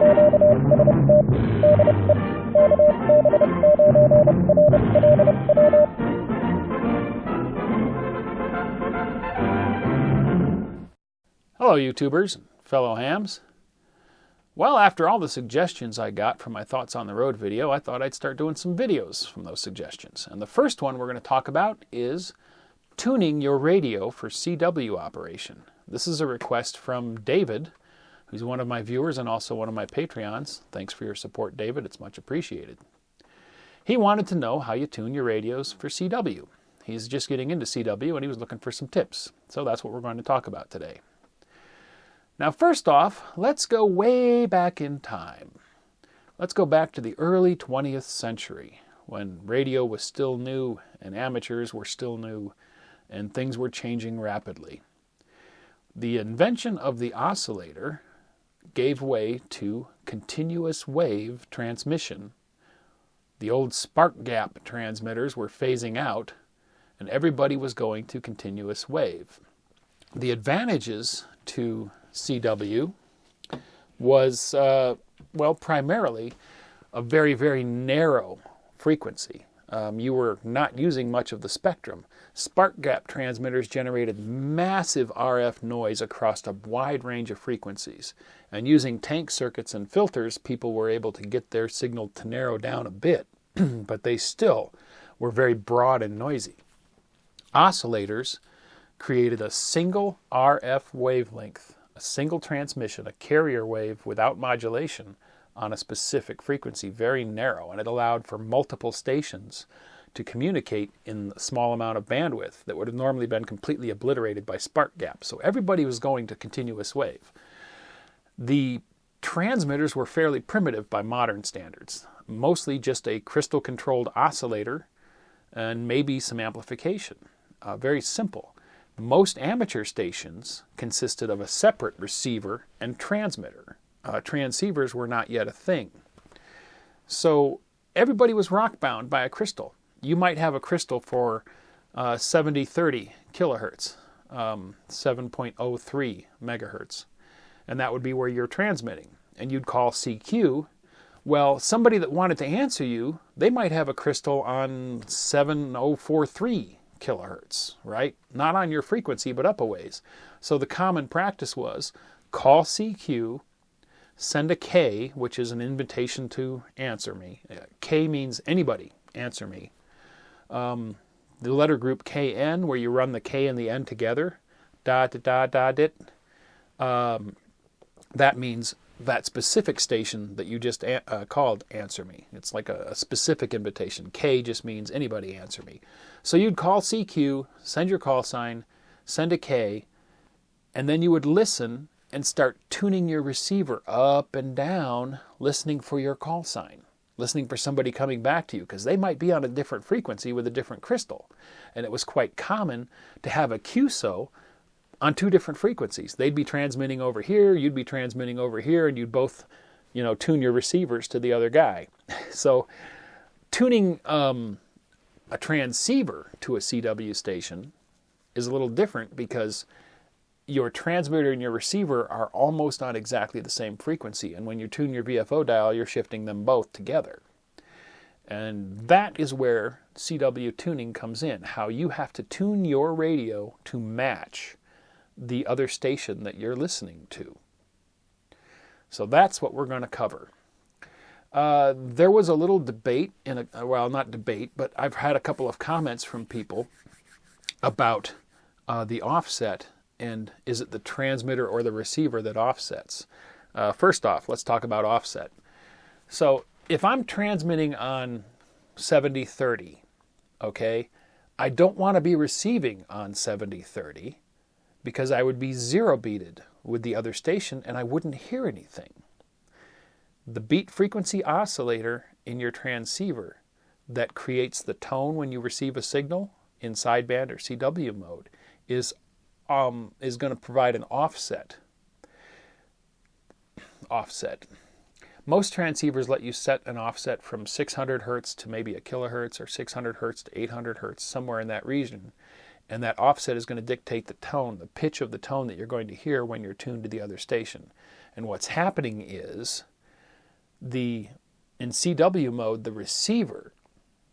Hello YouTubers and fellow hams. Well, after all the suggestions I got from my Thoughts on the Road video, I thought I'd start doing some videos from those suggestions. And the first one we're going to talk about is tuning your radio for CW operation. This is a request from David, who's one of my viewers and also one of my Patreons. Thanks for your support, David. It's much appreciated. He wanted to know how you tune your radios for CW. He's just getting into CW and he was looking for some tips. So that's what we're going to talk about today. Now, first off, let's go way back in time. Let's go back to the early 20th century when radio was still new and amateurs were still new and things were changing rapidly. The invention of the oscillator gave way to continuous wave transmission. The old spark gap transmitters were phasing out and everybody was going to continuous wave. The advantages to CW was, primarily a very, very narrow frequency. You were not using much of the spectrum. Spark gap transmitters generated massive RF noise across a wide range of frequencies. And using tank circuits and filters, people were able to get their signal to narrow down a bit, but they still were very broad and noisy. Oscillators created a single RF wavelength, a single transmission, a carrier wave without modulation on a specific frequency, very narrow, and it allowed for multiple stations to communicate in a small amount of bandwidth that would have normally been completely obliterated by spark gap. So everybody was going to continuous wave. The transmitters were fairly primitive by modern standards, mostly just a crystal-controlled oscillator and maybe some amplification. Very simple. Most amateur stations consisted of a separate receiver and transmitter. Transceivers were not yet a thing. So everybody was rock-bound by a crystal. You might have a crystal for 7030 kilohertz, 7.03 megahertz, and that would be where you're transmitting. And you'd call CQ. Well, somebody that wanted to answer you, they might have a crystal on 7043 kilohertz, right? Not on your frequency, but up a ways. So the common practice was call CQ, send a K, which is an invitation to answer me. K means anybody, answer me. The letter group KN, where you run the K and the N together, that means that specific station that you just called, answer me. It's like a specific invitation. K just means anybody answer me. So you'd call CQ, send your call sign, send a K, and then you would listen and start tuning your receiver up and down, listening for your call sign, listening for somebody coming back to you, because they might be on a different frequency with a different crystal. And it was quite common to have a QSO on two different frequencies. They'd be transmitting over here, you'd be transmitting over here, and you'd both, tune your receivers to the other guy. So tuning a transceiver to a CW station is a little different because your transmitter and your receiver are almost on exactly the same frequency. And when you tune your VFO dial, you're shifting them both together. And that is where CW tuning comes in, how you have to tune your radio to match the other station that you're listening to. So that's what we're going to cover. There was a little debate, not debate, but I've had a couple of comments from people about the offset, and is it the transmitter or the receiver that offsets? First off, let's talk about offset. So if I'm transmitting on 7030, okay, I don't want to be receiving on 7030 because I would be zero beated with the other station and I wouldn't hear anything. The beat frequency oscillator in your transceiver that creates the tone when you receive a signal in sideband or CW mode is going to provide an offset. Most transceivers let you set an offset from 600 hertz to maybe a kilohertz, or 600 hertz to 800 hertz, somewhere in that region. And that offset is going to dictate the tone, the pitch of the tone that you're going to hear when you're tuned to the other station. And what's happening is in CW mode, the receiver,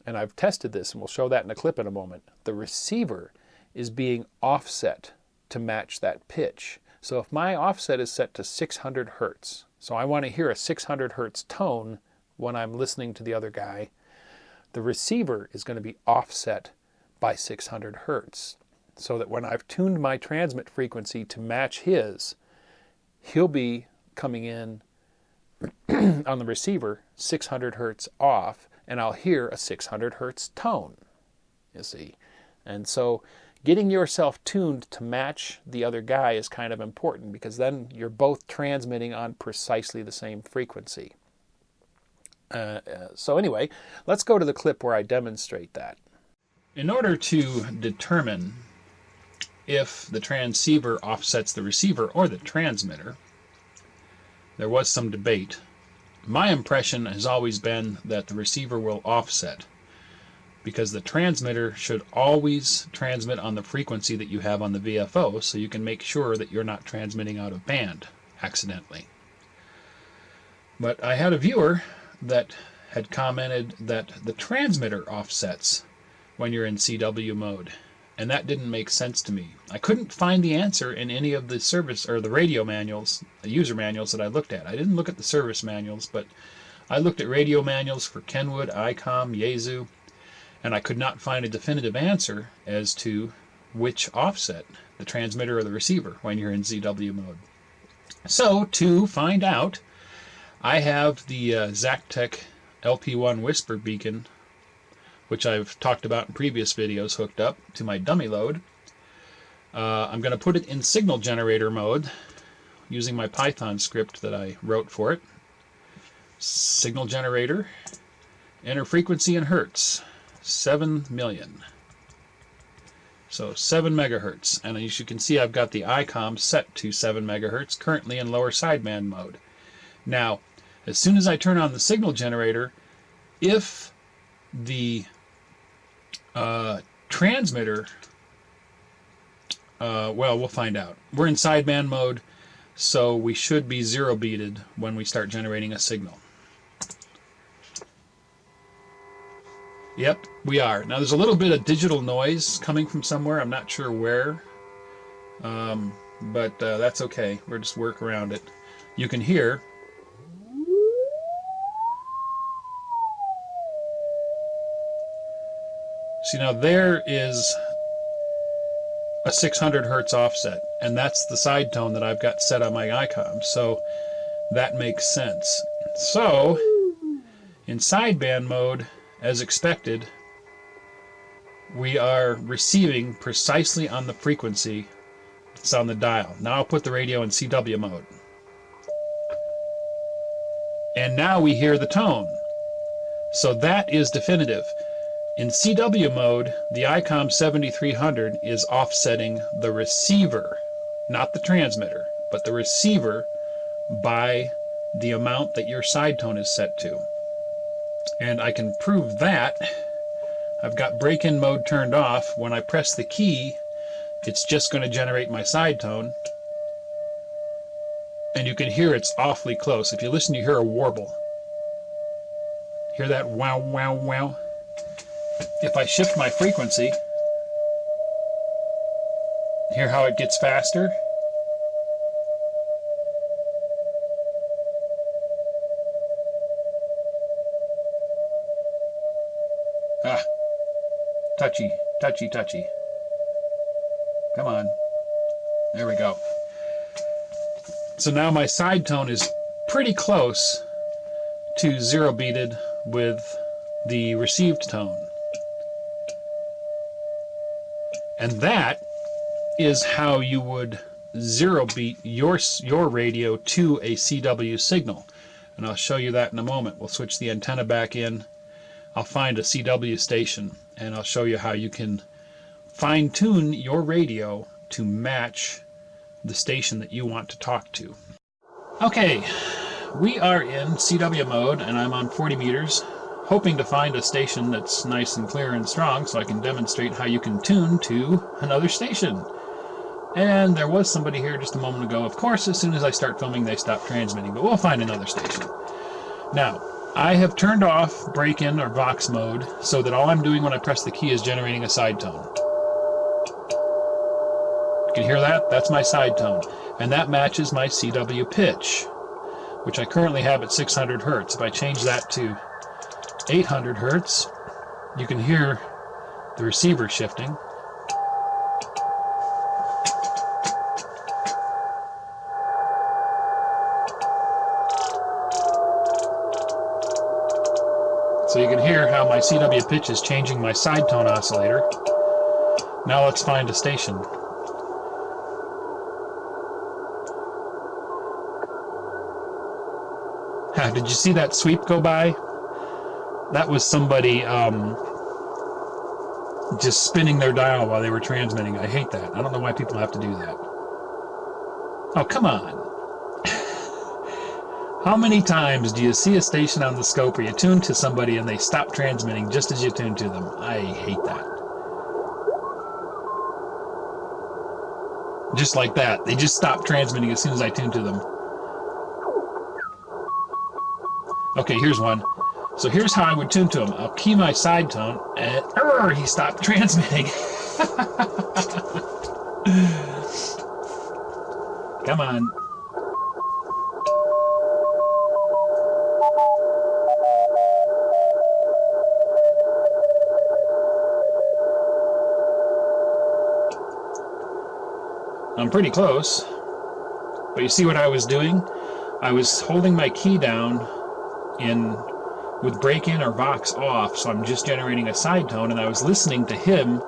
and I've tested this and we'll show that in a clip in a moment, the receiver is being offset to match that pitch. So if my offset is set to 600 hertz, so I want to hear a 600 hertz tone when I'm listening to the other guy, the receiver is going to be offset by 600 hertz. So that when I've tuned my transmit frequency to match his, he'll be coming in on the receiver 600 hertz off, and I'll hear a 600 hertz tone, you see. And so getting yourself tuned to match the other guy is kind of important, because then you're both transmitting on precisely the same frequency. So anyway, let's go to the clip where I demonstrate that. In order to determine if the transceiver offsets the receiver or the transmitter, there was some debate. My impression has always been that the receiver will offset, because the transmitter should always transmit on the frequency that you have on the VFO, so you can make sure that you're not transmitting out of band accidentally. But I had a viewer that had commented that the transmitter offsets when you're in CW mode, and that didn't make sense to me. I couldn't find the answer in any of the service or the radio manuals, the user manuals that I looked at. I didn't look at the service manuals, but I looked at radio manuals for Kenwood, ICOM, Yaesu, and I could not find a definitive answer as to which offset, the transmitter or the receiver, when you're in CW mode. So to find out, I have the Zactec LP1 Whisper beacon, which I've talked about in previous videos, hooked up to my dummy load. I'm going to put it in signal generator mode using my Python script that I wrote for it. Signal generator, enter frequency in hertz, 7 million. So 7 megahertz. And as you can see, I've got the ICOM set to 7 megahertz, currently in lower sideband mode. Now, as soon as I turn on the signal generator, if the transmitter, well, we'll find out. We're in sideband mode, so we should be zero beated when we start generating a signal. Yep, we are. Now there's a little bit of digital noise coming from somewhere. I'm not sure where, but that's okay. We'll just work around it. You can hear see, now there is a 600 hertz offset, and that's the side tone that I've got set on my ICOM, so that makes sense. So in sideband mode, as expected, we are receiving precisely on the frequency that's on the dial. Now I'll put the radio in CW mode. And now we hear the tone. So that is definitive. In CW mode, the ICOM 7300 is offsetting the receiver, not the transmitter, but the receiver by the amount that your side tone is set to. And I can prove that. I've got break-in mode turned off. When I press the key, it's just going to generate my side tone. And you can hear it's awfully close. If you listen, you hear a warble. Hear that wow, wow, wow? If I shift my frequency, hear how it gets faster? Ah, touchy, touchy, touchy. Come on. There we go. So now my side tone is pretty close to zero beated with the received tone. And that is how you would zero beat your radio to a CW signal. And I'll show you that in a moment. We'll switch the antenna back in. I'll find a CW station, and I'll show you how you can fine-tune your radio to match the station that you want to talk to. Okay, we are in CW mode, and I'm on 40 meters, hoping to find a station that's nice and clear and strong so I can demonstrate how you can tune to another station. And there was somebody here just a moment ago. Of course, as soon as I start filming, they stop transmitting, but we'll find another station. Now, I have turned off break-in or Vox mode so that all I'm doing when I press the key is generating a side tone. You can hear that? That's my side tone. And that matches my CW pitch, which I currently have at 600 Hertz. If I change that to 800 Hertz, you can hear the receiver shifting. So you can hear how my CW pitch is changing my side tone oscillator. Now let's find a station. Did you see that sweep go by? That was somebody just spinning their dial while they were transmitting. I hate that. I don't know why people have to do that. Oh, come on. How many times do you see a station on the scope where you tune to somebody and they stop transmitting just as you tune to them? I hate that. Just like that. They just stop transmitting as soon as I tune to them. Okay, here's one. So here's how I would tune to him. I'll key my side tone, and he stopped transmitting. Come on. I'm pretty close. But you see what I was doing? I was holding my key down with break-in or Vox off, so I'm just generating a side tone, and I was listening to him,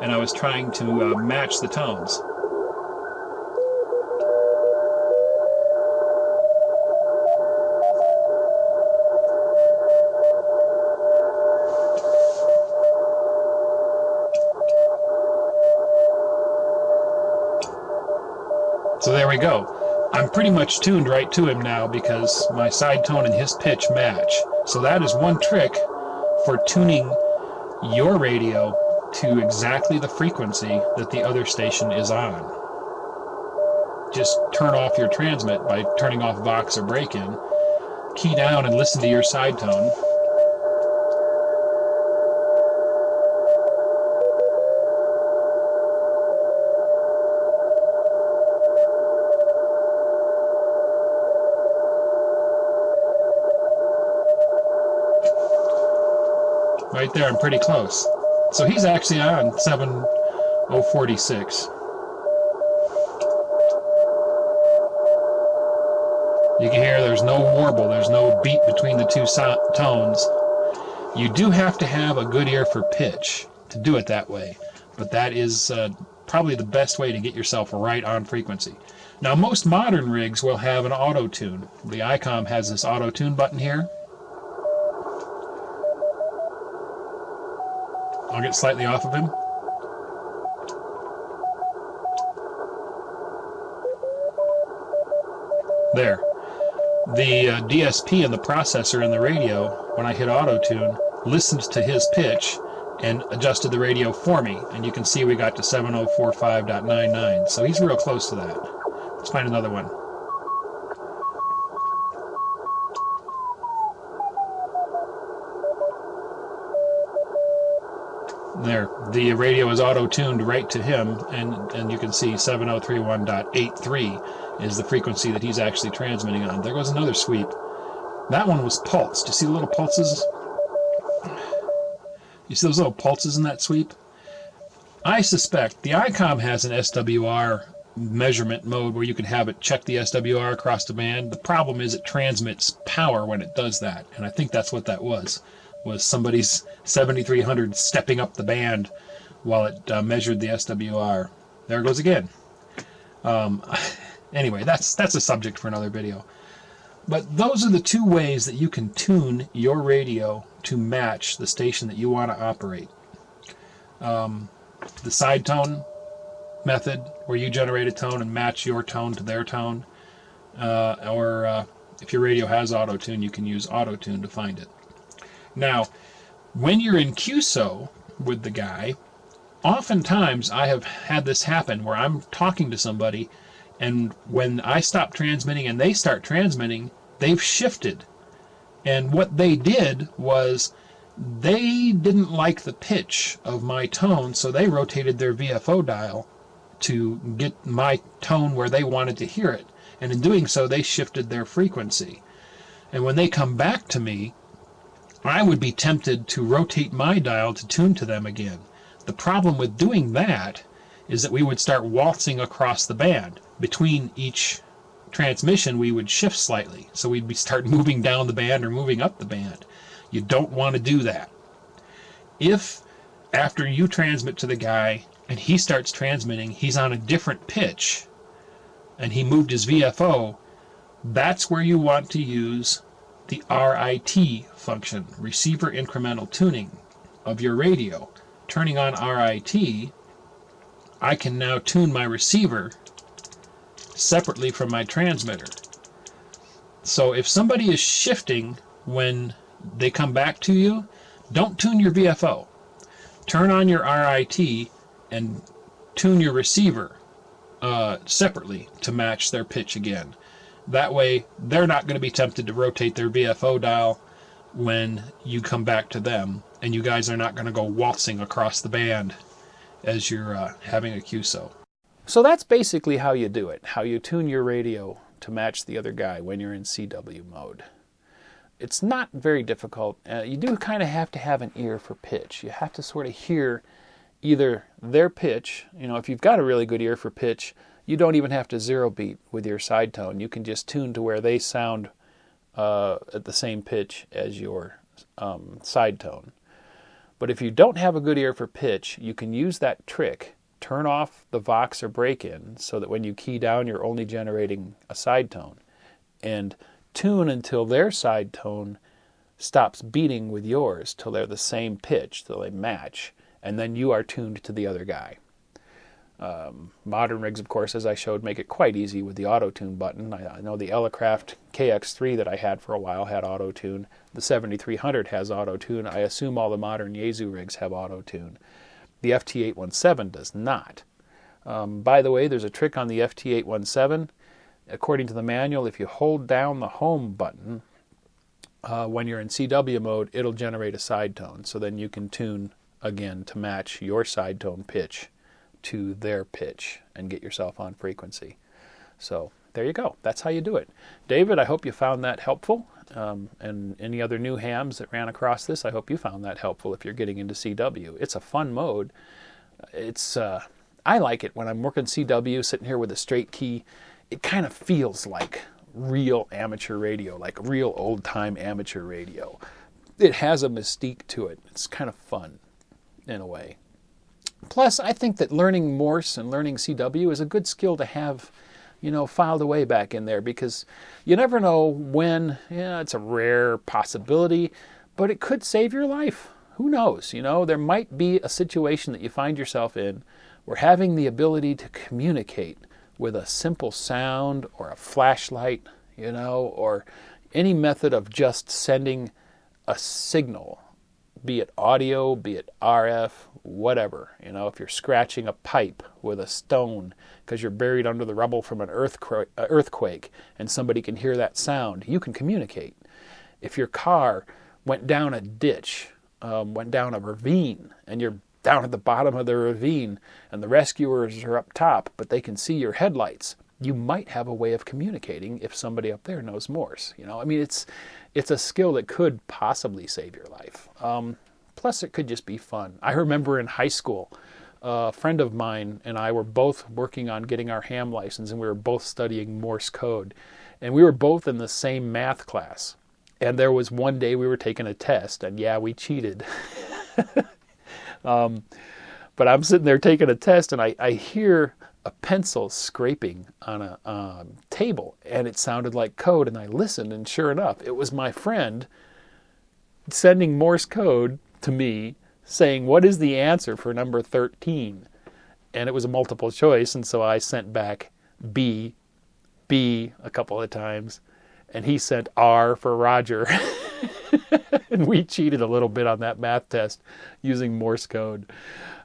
and I was trying to match the tones. So there we go. I'm pretty much tuned right to him now because my side tone and his pitch match. So that is one trick for tuning your radio to exactly the frequency that the other station is on. Just turn off your transmit by turning off Vox or break-in, key down and listen to your side tone. Right there, I'm pretty close. So he's actually on 7046. You can hear there's no warble, there's no beat between the two tones. You do have to have a good ear for pitch to do it that way, but that is probably the best way to get yourself right on frequency. Now, most modern rigs will have an auto-tune. The ICOM has this auto-tune button here. I'll get slightly off of him. There. The DSP and the processor in the radio, when I hit auto-tune, listened to his pitch and adjusted the radio for me. And you can see we got to 7045.99. So he's real close to that. Let's find another one. There, the radio is auto-tuned right to him, and you can see 7031.83 is the frequency that he's actually transmitting on. There goes another sweep. That one was pulsed. Do you see the little pulses? You see those little pulses in that sweep? I suspect the ICOM has an SWR measurement mode where you can have it check the SWR across the band. The problem is it transmits power when it does that, and I think that's what that was somebody's 7300 stepping up the band while it measured the SWR. There it goes again. Anyway, that's a subject for another video. But those are the two ways that you can tune your radio to match the station that you want to operate. The side tone method, where you generate a tone and match your tone to their tone, or if your radio has auto-tune, you can use auto-tune to find it. Now, when you're in QSO with the guy, oftentimes I have had this happen where I'm talking to somebody, and when I stop transmitting and they start transmitting, they've shifted. And what they did was they didn't like the pitch of my tone, so they rotated their VFO dial to get my tone where they wanted to hear it. And in doing so, they shifted their frequency. And when they come back to me, I would be tempted to rotate my dial to tune to them again. The problem with doing that is that we would start waltzing across the band. Between each transmission, we would shift slightly. So we'd start moving down the band or moving up the band. You don't want to do that. If after you transmit to the guy and he starts transmitting, he's on a different pitch and he moved his VFO, that's where you want to use the RIT function, receiver incremental tuning of your radio. Turning on RIT, I can now tune my receiver separately from my transmitter. So if somebody is shifting when they come back to you, don't tune your VFO. Turn on your RIT and tune your receiver separately to match their pitch again. That way, they're not going to be tempted to rotate their VFO dial when you come back to them, and you guys are not going to go waltzing across the band as you're having a QSO. So that's basically how you do it, how you tune your radio to match the other guy when you're in CW mode. It's not very difficult. You do kind of have to have an ear for pitch. You have to sort of hear either their pitch. You know, if you've got a really good ear for pitch, you don't even have to zero beat with your side tone. You can just tune to where they sound at the same pitch as your side tone. But if you don't have a good ear for pitch, you can use that trick. Turn off the Vox or break-in so that when you key down, you're only generating a side tone. And tune until their side tone stops beating with yours, till they're the same pitch, till they match. And then you are tuned to the other guy. Modern rigs, of course, as I showed, make it quite easy with the auto-tune button. I know the Elecraft KX3 that I had for a while had auto-tune. The 7300 has auto-tune. I assume all the modern Yaesu rigs have auto-tune. The FT817 does not. By the way, there's a trick on the FT817. According to the manual, if you hold down the home button when you're in CW mode, it'll generate a side tone. So then you can tune again to match your side tone pitch to their pitch and get yourself on frequency. So there you go. That's how you do it. David, I hope you found that helpful. And any other new hams that ran across this, I hope you found that helpful if you're getting into CW. It's a fun mode. I like it when I'm working CW, sitting here with a straight key. It kind of feels like real amateur radio, like real old-time amateur radio. It has a mystique to it. It's kind of fun in a way. Plus, I think that learning Morse and learning CW is a good skill to have, filed away back in there, because you never know when. It's a rare possibility, but it could save your life. Who knows? There might be a situation that you find yourself in where having the ability to communicate with a simple sound or a flashlight, or any method of just sending a signal, be it audio, be it RF, whatever. If you're scratching a pipe with a stone because you're buried under the rubble from an earthquake and somebody can hear that sound, you can communicate. If your car went down a ditch, went down a ravine, and you're down at the bottom of the ravine and the rescuers are up top, but they can see your headlights, you might have a way of communicating if somebody up there knows Morse. It's a skill that could possibly save your life. Plus, it could just be fun. I remember in high school, a friend of mine and I were both working on getting our ham license, and we were both studying Morse code. And we were both in the same math class. And there was one day we were taking a test, and yeah, we cheated. But I'm sitting there taking a test, and I hear a pencil scraping on a table, and it sounded like code, and I listened, and sure enough, it was my friend sending Morse code to me saying, what is the answer for number 13? And it was a multiple choice, and so I sent back B a couple of times, and he sent R for Roger. And we cheated a little bit on that math test using Morse code.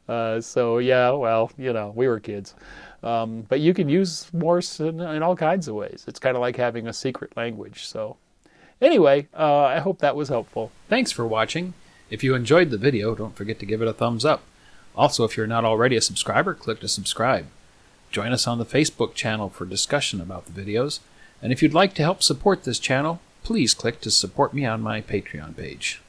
So yeah, well, we were kids. But you can use Morse in all kinds of ways. It's kind of like having a secret language. So Anyway, I hope that was helpful. Thanks for watching. If you enjoyed the video, don't forget to give it a thumbs up. Also, if you're not already a subscriber, click to subscribe. Join us on the Facebook channel for discussion about the videos. And if you'd like to help support this channel, please click to support me on my Patreon page.